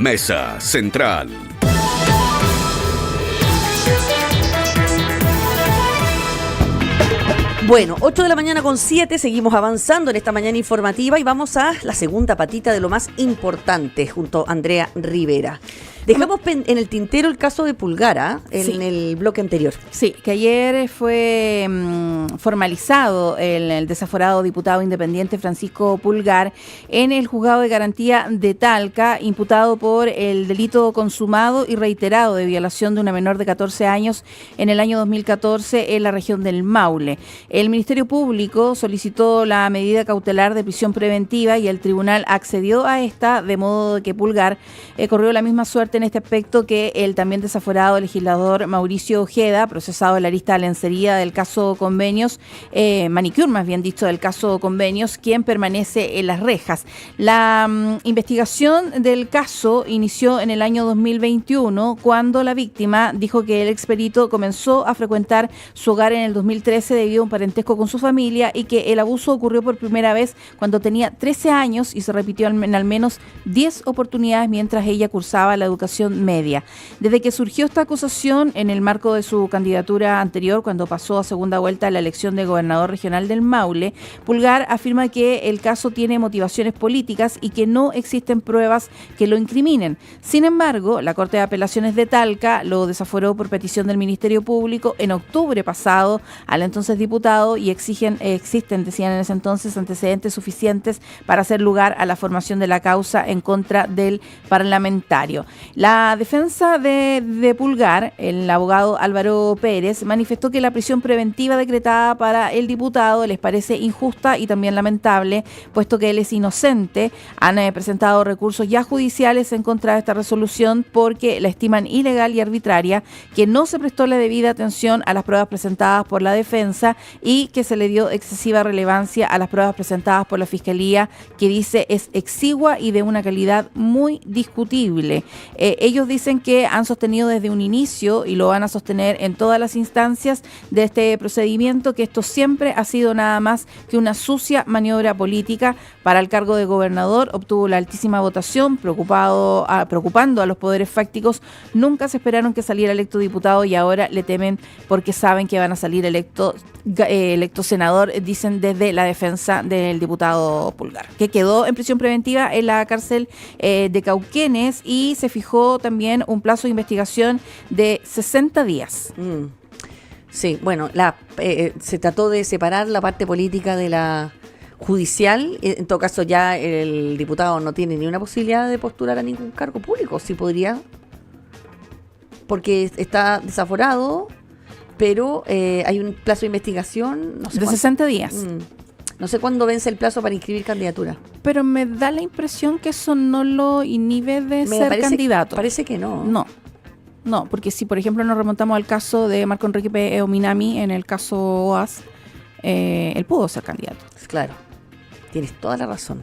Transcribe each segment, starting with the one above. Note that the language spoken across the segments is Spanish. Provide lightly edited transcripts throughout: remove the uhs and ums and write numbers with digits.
Mesa Central. Bueno, 8:07 seguimos avanzando en esta mañana informativa y vamos a la segunda patita de lo más importante junto a Andrea Rivera. Dejamos en el tintero el caso de Pulgar, en el bloque anterior. Sí, que ayer fue formalizado el desaforado diputado independiente Francisco Pulgar en el juzgado de garantía de Talca, imputado por el delito consumado y reiterado de violación de una menor de 14 años en el año 2014 en la región del Maule. El Ministerio Público solicitó la medida cautelar de prisión preventiva y el tribunal accedió a esta, de modo que Pulgar corrió la misma suerte en este aspecto que el también desaforado legislador Mauricio Ojeda, procesado en la arista de lencería del caso Convenios, manicure más bien dicho del caso Convenios, quien permanece en las rejas. La investigación del caso inició en el año 2021, cuando la víctima dijo que el experito comenzó a frecuentar su hogar en el 2013 debido a un parentesco con su familia y que el abuso ocurrió por primera vez cuando tenía 13 años y se repitió en al menos 10 oportunidades mientras ella cursaba la educación media. Desde que surgió esta acusación en el marco de su candidatura anterior, cuando pasó a segunda vuelta a la elección de gobernador regional del Maule, Pulgar afirma que el caso tiene motivaciones políticas y que no existen pruebas que lo incriminen. Sin embargo, la Corte de Apelaciones de Talca lo desaforó por petición del Ministerio Público en octubre pasado al entonces diputado y existen, decían en ese entonces, antecedentes suficientes para hacer lugar a la formación de la causa en contra del parlamentario. La defensa de Pulgar, el abogado Álvaro Pérez, manifestó que la prisión preventiva decretada para el diputado les parece injusta y también lamentable, puesto que él es inocente. Han presentado recursos ya judiciales en contra de esta resolución porque la estiman ilegal y arbitraria, que no se prestó la debida atención a las pruebas presentadas por la defensa y que se le dio excesiva relevancia a las pruebas presentadas por la Fiscalía, que dice es exigua y de una calidad muy discutible. Ellos dicen que han sostenido desde un inicio y lo van a sostener en todas las instancias de este procedimiento que esto siempre ha sido nada más que una sucia maniobra política. Para el cargo de gobernador obtuvo la altísima votación, preocupando a los poderes fácticos. Nunca se esperaron que saliera electo diputado y ahora le temen porque saben que van a salir electo senador, dicen desde la defensa del diputado Pulgar, que quedó en prisión preventiva en la cárcel de Cauquenes y se fijó también un plazo de investigación de 60 días. Sí, bueno, se trató de separar la parte política de la judicial. En todo caso, ya el diputado no tiene ni una posibilidad de postular a ningún cargo público. Sí podría, porque está desaforado, pero hay un plazo de investigación, no sé de 60 días. No sé cuándo vence el plazo para inscribir candidatura. Pero me da la impresión que eso no lo inhibe de ser candidato. Parece que no. No, porque si por ejemplo nos remontamos al caso de Marco Enrique Ominami, en el caso OAS, él pudo ser candidato. Claro, tienes toda la razón.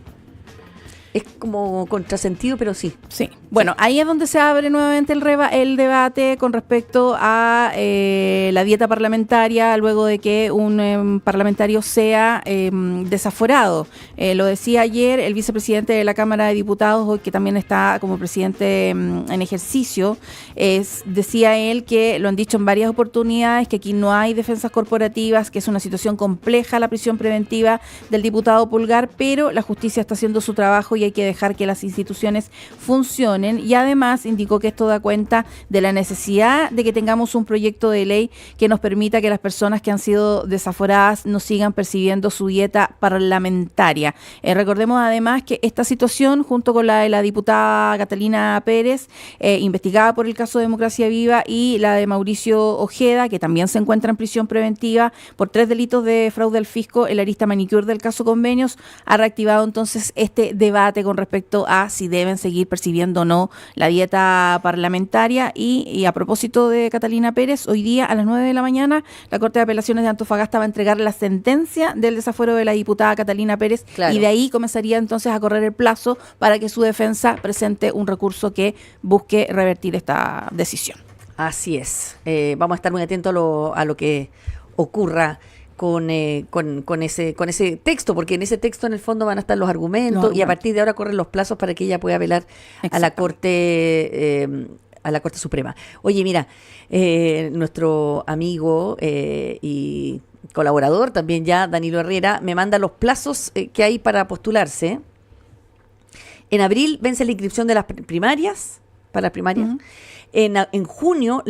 Es como contrasentido, pero sí. Sí. Bueno, ahí es donde se abre nuevamente el debate con respecto a la dieta parlamentaria luego de que un parlamentario sea desaforado. Lo decía ayer el vicepresidente de la Cámara de Diputados, hoy que también está como presidente en ejercicio, decía él que lo han dicho en varias oportunidades, que aquí no hay defensas corporativas, que es una situación compleja la prisión preventiva del diputado Pulgar, pero la justicia está haciendo su trabajo y hay que dejar que las instituciones funcionen, y además indicó que esto da cuenta de la necesidad de que tengamos un proyecto de ley que nos permita que las personas que han sido desaforadas no sigan percibiendo su dieta parlamentaria. Recordemos además que esta situación, junto con la de la diputada Catalina Pérez, investigada por el caso de Democracia Viva, y la de Mauricio Ojeda, que también se encuentra en prisión preventiva por 3 delitos de fraude al fisco en la arista manicure del caso Convenios, ha reactivado entonces este debate con respecto a si deben seguir percibiendo o no la dieta parlamentaria. Y a propósito de Catalina Pérez, hoy día a las 9 de la mañana la Corte de Apelaciones de Antofagasta va a entregar la sentencia del desafuero de la diputada Catalina Pérez, claro. Y de ahí comenzaría entonces a correr el plazo para que su defensa presente un recurso que busque revertir esta decisión. Así es. Vamos a estar muy atentos a lo que ocurra con ese texto, porque en ese texto en el fondo van a estar los argumentos y a partir de ahora corren los plazos para que ella pueda apelar a la Corte Suprema. Oye, mira, nuestro amigo y colaborador también ya, Danilo Herrera, me manda los plazos que hay para postularse. En abril vence la inscripción de las primarias, para las primarias. Uh-huh. En junio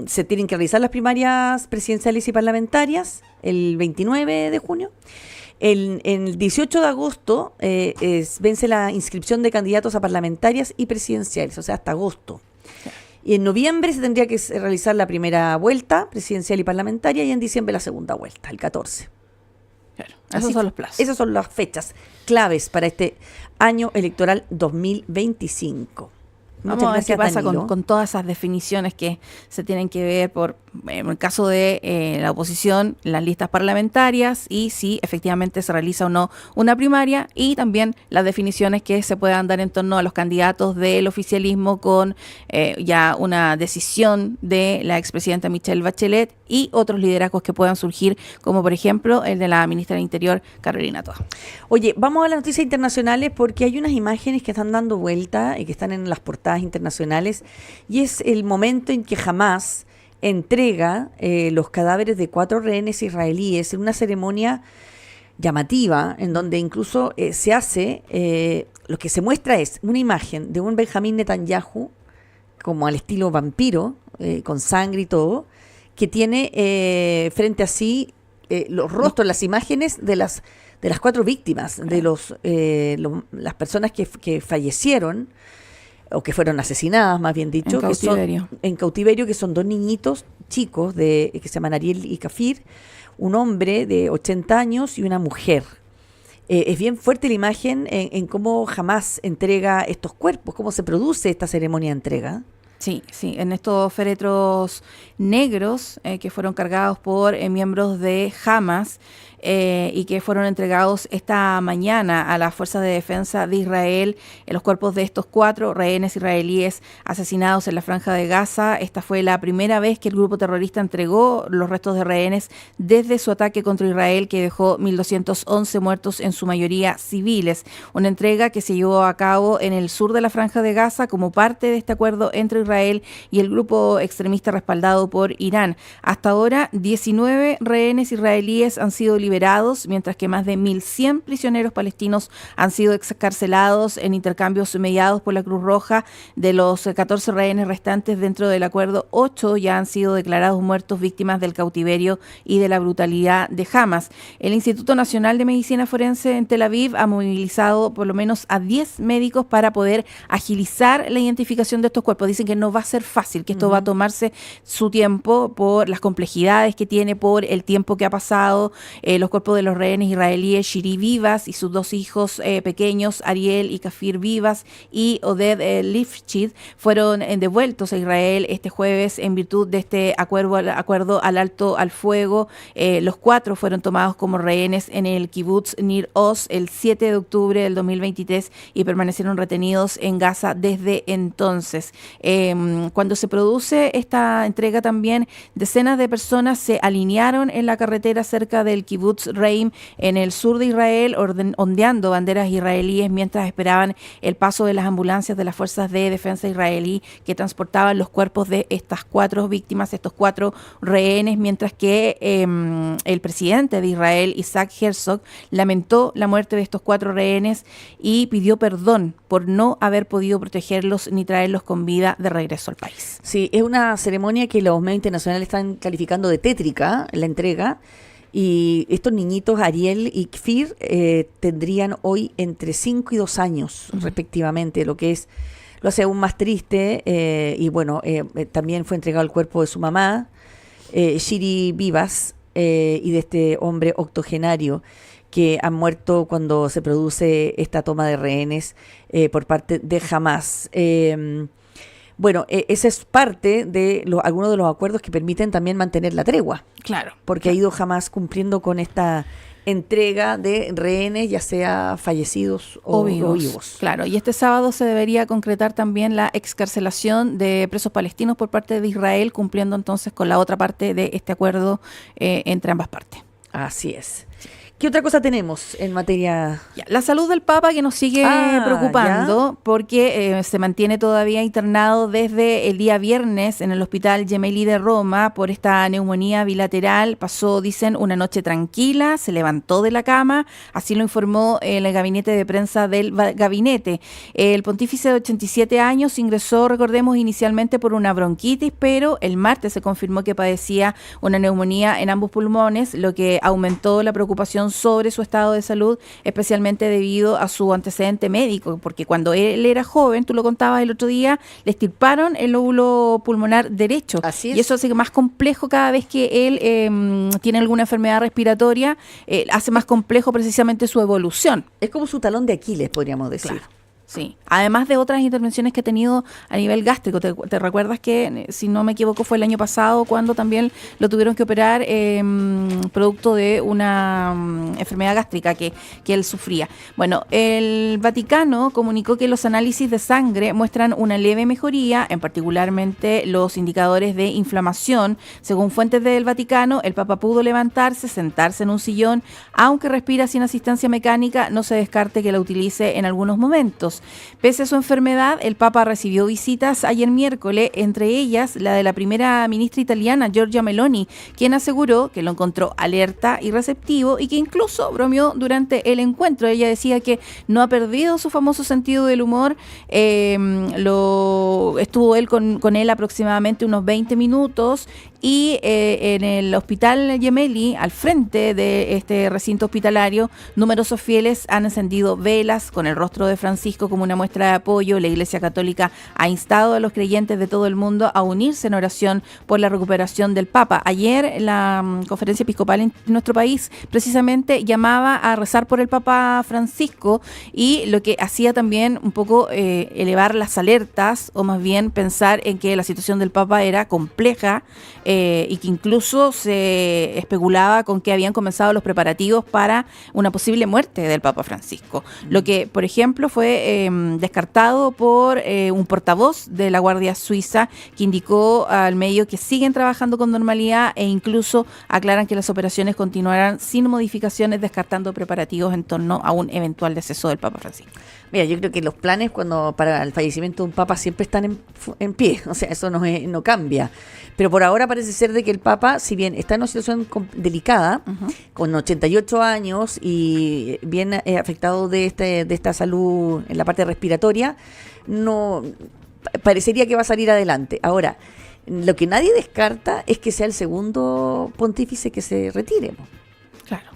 se tienen que realizar las primarias presidenciales y parlamentarias, el 29 de junio. En el 18 de agosto vence la inscripción de candidatos a parlamentarias y presidenciales, o sea, hasta agosto. Y en noviembre se tendría que realizar la primera vuelta presidencial y parlamentaria y en diciembre la segunda vuelta, el 14. Claro, esos son los plazos. Esas son las fechas claves para este año electoral 2025. Vamos a ver qué pasa con todas esas definiciones que se tienen que ver en el caso de la oposición, las listas parlamentarias y si efectivamente se realiza o no una primaria y también las definiciones que se puedan dar en torno a los candidatos del oficialismo con ya una decisión de la expresidenta Michelle Bachelet y otros liderazgos que puedan surgir, como por ejemplo el de la ministra del Interior, Carolina Toa. Oye, vamos a las noticias internacionales porque hay unas imágenes que están dando vuelta y que están en las portadas internacionales y es el momento en que Hamás entrega los cadáveres de 4 rehenes israelíes en una ceremonia llamativa en donde incluso se hace, lo que se muestra es una imagen de un Benjamín Netanyahu como al estilo vampiro, con sangre y todo, que tiene frente a sí los rostros, las imágenes de las 4 víctimas, de las personas que fallecieron o que fueron asesinadas, más bien dicho, en cautiverio, que son 2 niñitos chicos que se llaman Ariel y Kafir, un hombre de 80 años y una mujer. Es bien fuerte la imagen en cómo Hamás entrega estos cuerpos, cómo se produce esta ceremonia de entrega. Sí, en estos féretros negros que fueron cargados por miembros de Hamas y que fueron entregados esta mañana a las fuerzas de defensa de Israel, los cuerpos de estos 4 rehenes israelíes asesinados en la Franja de Gaza. Esta fue la primera vez que el grupo terrorista entregó los restos de rehenes desde su ataque contra Israel, que dejó 1.211 muertos, en su mayoría civiles. Una entrega que se llevó a cabo en el sur de la Franja de Gaza como parte de este acuerdo entre Israel y el grupo extremista respaldado por Irán. Hasta ahora, 19 rehenes israelíes han sido liberados, mientras que más de 1.100 prisioneros palestinos han sido excarcelados en intercambios mediados por la Cruz Roja. De los 14 rehenes restantes dentro del acuerdo, 8 ya han sido declarados muertos, víctimas del cautiverio y de la brutalidad de Hamas. El Instituto Nacional de Medicina Forense en Tel Aviv ha movilizado por lo menos a 10 médicos para poder agilizar la identificación de estos cuerpos. Dicen que no va a ser fácil, que esto va a tomarse su tiempo por las complejidades que tiene, por el tiempo que ha pasado. Los cuerpos de los rehenes israelíes, Shiri Vivas y sus 2 hijos pequeños, Ariel y Kafir Vivas y Oded Lifshitz, fueron devueltos a Israel este jueves en virtud de este acuerdo al alto al fuego. Los 4 fueron tomados como rehenes en el kibutz Nir Oz el 7 de octubre del 2023 y permanecieron retenidos en Gaza desde entonces. Cuando se produce esta entrega también, decenas de personas se alinearon en la carretera cerca del kibutz Reim en el sur de Israel, ondeando banderas israelíes mientras esperaban el paso de las ambulancias de las fuerzas de defensa israelí que transportaban los cuerpos de estas 4 víctimas, estos 4 rehenes, mientras que el presidente de Israel, Isaac Herzog, lamentó la muerte de estos 4 rehenes y pidió perdón por no haber podido protegerlos ni traerlos con vida de regreso al país. Sí, es una ceremonia que los medios internacionales están calificando de tétrica, la entrega. Y estos niñitos, Ariel y Kfir, tendrían hoy entre 5 y 2 años, respectivamente, lo hace aún más triste. Y bueno, también fue entregado el cuerpo de su mamá, Shiri Vivas, y de este hombre octogenario que han muerto cuando se produce esta toma de rehenes por parte de Hamás. Bueno, esa es parte de algunos de los acuerdos que permiten también mantener la tregua. Claro. Porque ha ido Hamás cumpliendo con esta entrega de rehenes, ya sea fallecidos o vivos. Claro, y este sábado se debería concretar también la excarcelación de presos palestinos por parte de Israel, cumpliendo entonces con la otra parte de este acuerdo entre ambas partes. Así es. ¿Qué otra cosa tenemos en materia? La salud del Papa, que nos sigue preocupando, porque se mantiene todavía internado desde el día viernes en el Hospital Gemelli de Roma por esta neumonía bilateral. Pasó, dicen, una noche tranquila, se levantó de la cama, así lo informó el gabinete de prensa del gabinete. El pontífice de 87 años ingresó, recordemos, inicialmente por una bronquitis, pero el martes se confirmó que padecía una neumonía en ambos pulmones, lo que aumentó la preocupación sobre su estado de salud, especialmente debido a su antecedente médico, porque cuando él era joven, tú lo contabas el otro día, le extirparon el lóbulo pulmonar derecho. Así es. Y eso hace más complejo cada vez que él tiene alguna enfermedad respiratoria, hace más complejo precisamente su evolución. Es como su talón de Aquiles, podríamos decir. Claro. Sí, además de otras intervenciones que ha tenido a nivel gástrico. ¿Te recuerdas que, si no me equivoco, fue el año pasado cuando también lo tuvieron que operar producto de una enfermedad gástrica que él sufría? Bueno, el Vaticano comunicó que los análisis de sangre muestran una leve mejoría, en particularmente los indicadores de inflamación. Según fuentes del Vaticano, el Papa pudo levantarse, sentarse en un sillón, aunque respira sin asistencia mecánica, no se descarte que la utilice en algunos momentos. Pese a su enfermedad, el Papa recibió visitas ayer miércoles, entre ellas la de la primera ministra italiana, Giorgia Meloni, quien aseguró que lo encontró alerta y receptivo y que incluso bromeó durante el encuentro. Ella decía que no ha perdido su famoso sentido del humor. Estuvo él con él aproximadamente unos 20 minutos y en el Hospital Gemelli, al frente de este recinto hospitalario, numerosos fieles han encendido velas con el rostro de Francisco como una muestra de apoyo. La Iglesia Católica ha instado a los creyentes de todo el mundo a unirse en oración por la recuperación del Papa. Ayer la Conferencia Episcopal en nuestro país precisamente llamaba a rezar por el Papa Francisco, y lo que hacía también un poco elevar las alertas, o más bien pensar en que la situación del Papa era compleja, y que incluso se especulaba con que habían comenzado los preparativos para una posible muerte del Papa Francisco. Lo que, por ejemplo, fue descartado por un portavoz de la Guardia Suiza, que indicó al medio que siguen trabajando con normalidad e incluso aclaran que las operaciones continuarán sin modificaciones, descartando preparativos en torno a un eventual deceso del Papa Francisco. Mira, yo creo que los planes para el fallecimiento de un papa siempre están en pie, o sea, eso no cambia. Pero por ahora parece ser de que el Papa, si bien está en una situación delicada, con 88 años y bien afectado de esta salud en la parte respiratoria, no parecería que va a salir adelante. Ahora, lo que nadie descarta es que sea el segundo pontífice que se retire. Claro.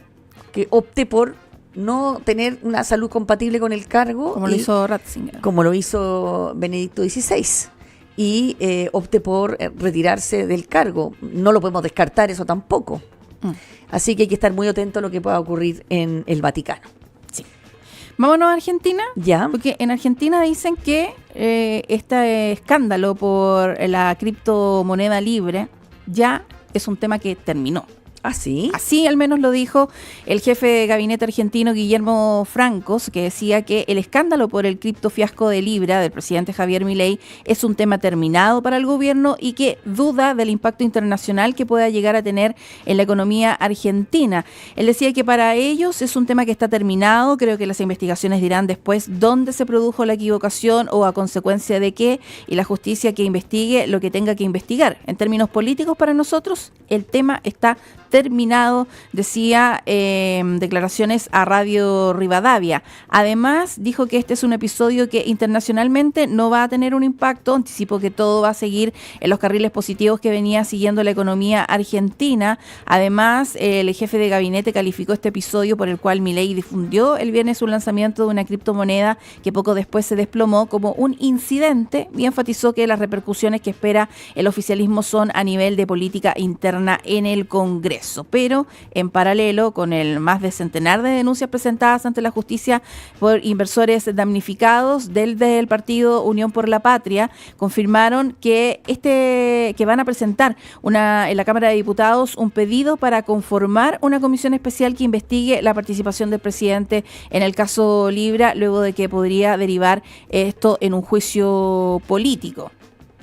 Que opte por no tener una salud compatible con el cargo. Como lo hizo Ratzinger. Como lo hizo Benedicto XVI. Y opte por retirarse del cargo. No lo podemos descartar eso tampoco. Así que hay que estar muy atento a lo que pueda ocurrir en el Vaticano. Sí. Vámonos a Argentina. Ya. Porque en Argentina dicen que este escándalo por la criptomoneda libre ya es un tema que terminó. ¿Ah, sí? Así al menos lo dijo el jefe de gabinete argentino, Guillermo Francos, que decía que el escándalo por el criptofiasco de Libra del presidente Javier Milei es un tema terminado para el gobierno y que duda del impacto internacional que pueda llegar a tener en la economía argentina. Él decía que para ellos es un tema que está terminado. Creo que las investigaciones dirán después dónde se produjo la equivocación o a consecuencia de qué, y la justicia que investigue lo que tenga que investigar. En términos políticos, para nosotros el tema está terminado, decía declaraciones a Radio Rivadavia. Además, dijo que este es un episodio que internacionalmente no va a tener un impacto. Anticipó que todo va a seguir en los carriles positivos que venía siguiendo la economía argentina. Además, el jefe de gabinete calificó este episodio por el cual Milei difundió el viernes un lanzamiento de una criptomoneda que poco después se desplomó como un incidente, y enfatizó que las repercusiones que espera el oficialismo son a nivel de política interna en el Congreso. Pero en paralelo con el más de centenar de denuncias presentadas ante la justicia por inversores damnificados del partido Unión por la Patria, confirmaron que van a presentar en la Cámara de Diputados un pedido para conformar una comisión especial que investigue la participación del presidente en el caso Libra, luego de que podría derivar esto en un juicio político.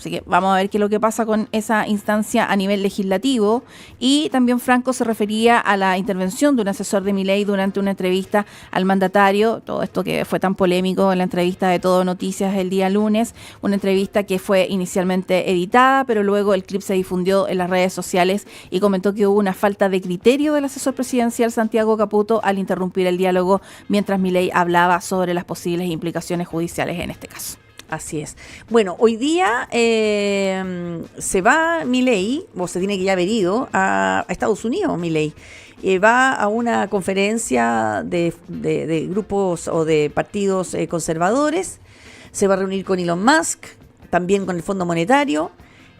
Así que vamos a ver qué es lo que pasa con esa instancia a nivel legislativo. Y también Franco se refería a la intervención de un asesor de Milei durante una entrevista al mandatario, todo esto que fue tan polémico en la entrevista de Todo Noticias el día lunes, una entrevista que fue inicialmente editada, pero luego el clip se difundió en las redes sociales y comentó que hubo una falta de criterio del asesor presidencial Santiago Caputo al interrumpir el diálogo mientras Milei hablaba sobre las posibles implicaciones judiciales en este caso. Así es. Bueno, hoy día se va Milei, o se tiene que ya haber ido a Estados Unidos, Milei. Va a una conferencia de grupos o de partidos conservadores. Se va a reunir con Elon Musk, también con el Fondo Monetario.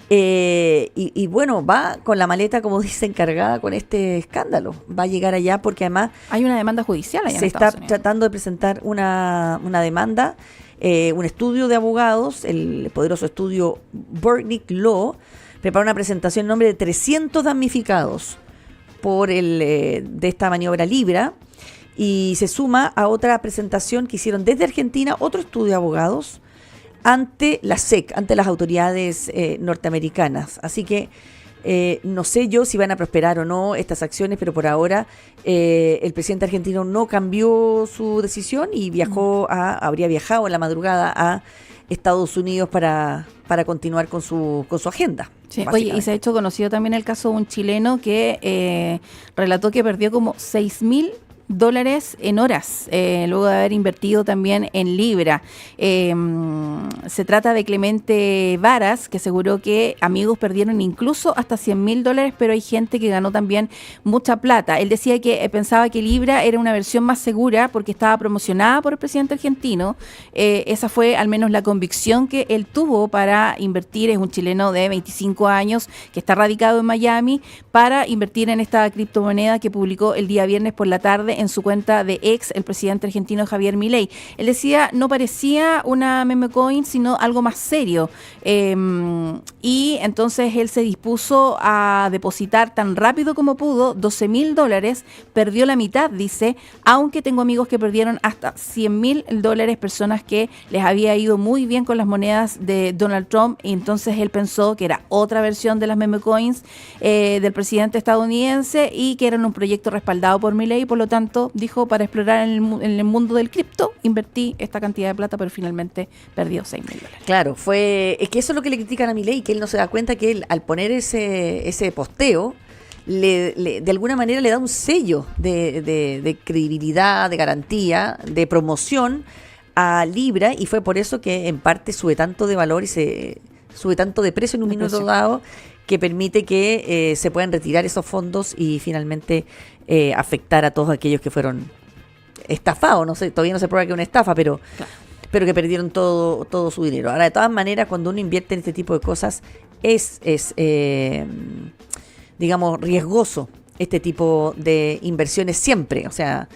Y bueno, va con la maleta, como dicen, cargada con este escándalo. Va a llegar allá porque además... Hay una demanda judicial allá en Se Estados está Unidos. tratando de presentar una demanda, un estudio de abogados, el poderoso estudio Burnick Law, prepara una presentación en nombre de 300 damnificados por de esta maniobra Libra, y se suma a otra presentación que hicieron desde Argentina, otro estudio de abogados, ante la SEC, ante las autoridades norteamericanas. Así que no sé yo si van a prosperar o no estas acciones, pero por ahora el presidente argentino no cambió su decisión y habría viajado en la madrugada a Estados Unidos para continuar con su agenda. Sí. Oye, y se ha hecho conocido también el caso de un chileno que relató que perdió como $6.000 en horas, luego de haber invertido también en Libra. Se trata de Clemente Varas, que aseguró que amigos perdieron incluso hasta $100.000, pero hay gente que ganó también mucha plata. Él decía que pensaba que Libra era una versión más segura porque estaba promocionada por el presidente argentino. Esa fue al menos la convicción que él tuvo para invertir. Es un chileno de 25 años que está radicado en Miami para invertir en esta criptomoneda que publicó el día viernes por la tarde en su cuenta de X el presidente argentino Javier Milei. Él decía, no parecía una meme coin, sino algo más serio. Y entonces él se dispuso a depositar tan rápido como pudo $12.000, perdió la mitad, dice, aunque tengo amigos que perdieron hasta $100.000, personas que les había ido muy bien con las monedas de Donald Trump, y entonces él pensó que era otra versión de las meme coins del presidente estadounidense y que eran un proyecto respaldado por Milei. Por lo tanto, dijo, para explorar en el mundo del cripto, invertí esta cantidad de plata, pero finalmente perdió $6.000. Claro, es que eso es lo que le critican a Milei, que él no se da cuenta que él, al poner ese posteo, de alguna manera le da un sello de credibilidad, de garantía, de promoción a Libra, y fue por eso que en parte sube tanto de valor y se sube tanto de precio en un minuto dado, que permite que se puedan retirar esos fondos y finalmente afectar a todos aquellos que fueron estafados. No sé, todavía no se prueba que es una estafa, pero que perdieron todo su dinero. Ahora, de todas maneras, cuando uno invierte en este tipo de cosas, es digamos, riesgoso este tipo de inversiones siempre. O sea,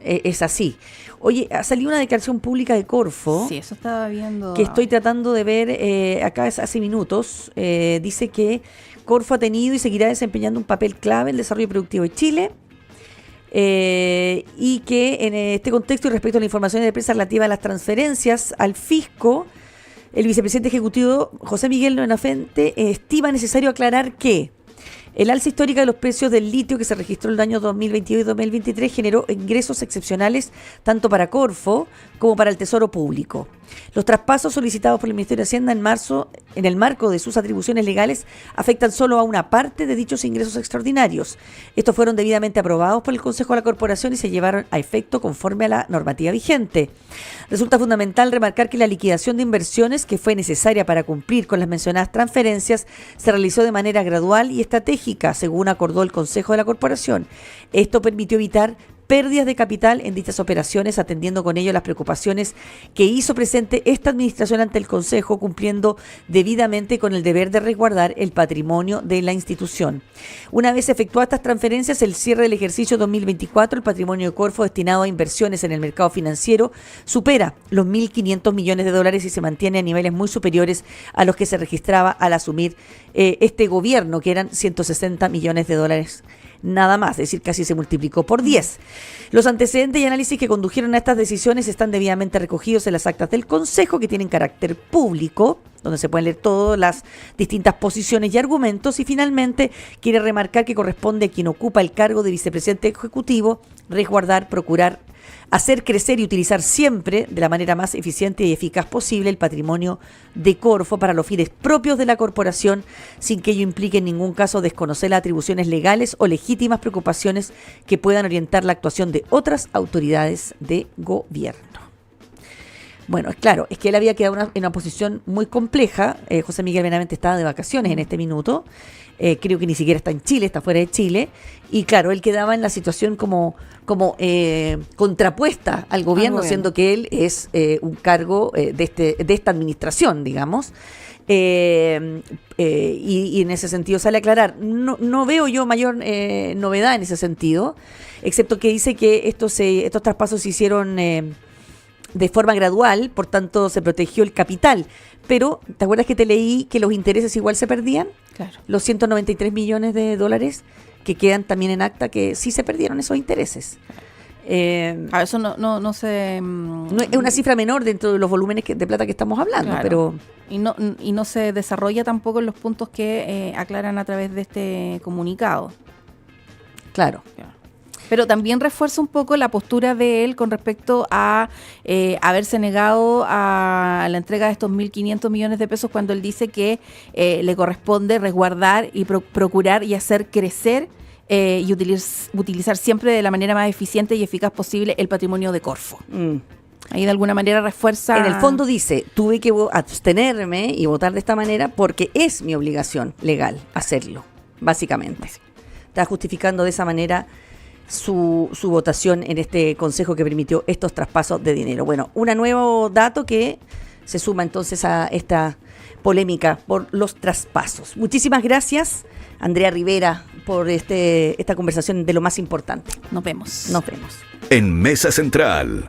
es así. Oye, ha salido una declaración pública de Corfo. Sí, eso estaba viendo. Que estoy tratando de ver acá hace minutos. Dice que Corfo ha tenido y seguirá desempeñando un papel clave en el desarrollo productivo de Chile. Y que en este contexto y respecto a la información de prensa relativa a las transferencias al fisco, el vicepresidente ejecutivo José Miguel Buenafente estima necesario aclarar que el alza histórica de los precios del litio que se registró en el año 2022 y 2023 generó ingresos excepcionales tanto para Corfo como para el Tesoro Público. Los traspasos solicitados por el Ministerio de Hacienda en el marco de sus atribuciones legales afectan solo a una parte de dichos ingresos extraordinarios. Estos fueron debidamente aprobados por el Consejo de la Corporación y se llevaron a efecto conforme a la normativa vigente. Resulta fundamental remarcar que la liquidación de inversiones que fue necesaria para cumplir con las mencionadas transferencias se realizó de manera gradual y estratégica, según acordó el Consejo de la Corporación. Esto permitió evitar pérdidas de capital en dichas operaciones, atendiendo con ello las preocupaciones que hizo presente esta administración ante el Consejo, cumpliendo debidamente con el deber de resguardar el patrimonio de la institución. Una vez efectuadas estas transferencias, el cierre del ejercicio 2024, el patrimonio de Corfo destinado a inversiones en el mercado financiero supera los $1.500 millones y se mantiene a niveles muy superiores a los que se registraba al asumir este gobierno, que eran $160 millones nada más, es decir, casi se multiplicó por 10. Los antecedentes y análisis que condujeron a estas decisiones están debidamente recogidos en las actas del Consejo, que tienen carácter público, donde se pueden leer todas las distintas posiciones y argumentos, y finalmente quiere remarcar que corresponde a quien ocupa el cargo de vicepresidente ejecutivo resguardar, procurar, hacer crecer y utilizar siempre de la manera más eficiente y eficaz posible el patrimonio de Corfo para los fines propios de la corporación, sin que ello implique en ningún caso desconocer las atribuciones legales o legítimas preocupaciones que puedan orientar la actuación de otras autoridades de gobierno. Bueno, es claro, es que él había quedado en una posición muy compleja. José Miguel Benavente estaba de vacaciones en este minuto. Creo que ni siquiera está en Chile, está fuera de Chile. Y claro, él quedaba en la situación como contrapuesta al gobierno, siendo que él es un cargo de esta administración, digamos. Y en ese sentido sale a aclarar. No veo yo mayor novedad en ese sentido, excepto que dice que estos traspasos se hicieron de forma gradual, por tanto se protegió el capital. Pero, ¿te acuerdas que te leí que los intereses igual se perdían? Claro. Los 193 millones de dólares que quedan también en acta, que sí se perdieron esos intereses. Eso no se... No es una cifra menor dentro de los volúmenes de plata que estamos hablando, claro. Pero... Y no se desarrolla tampoco en los puntos que aclaran a través de este comunicado. Claro. Pero también refuerza un poco la postura de él con respecto a haberse negado a la entrega de estos 1.500 millones de pesos, cuando él dice que le corresponde resguardar y procurar y hacer crecer y utilizar siempre de la manera más eficiente y eficaz posible el patrimonio de Corfo. Ahí de alguna manera refuerza... En el fondo dice, tuve que abstenerme y votar de esta manera porque es mi obligación legal hacerlo, básicamente. Está justificando de esa manera su votación en este consejo que permitió estos traspasos de dinero. Bueno, un nuevo dato que se suma entonces a esta polémica por los traspasos. Muchísimas gracias, Andrea Rivera, por esta conversación de lo más importante. Nos vemos. Nos vemos. En Mesa Central.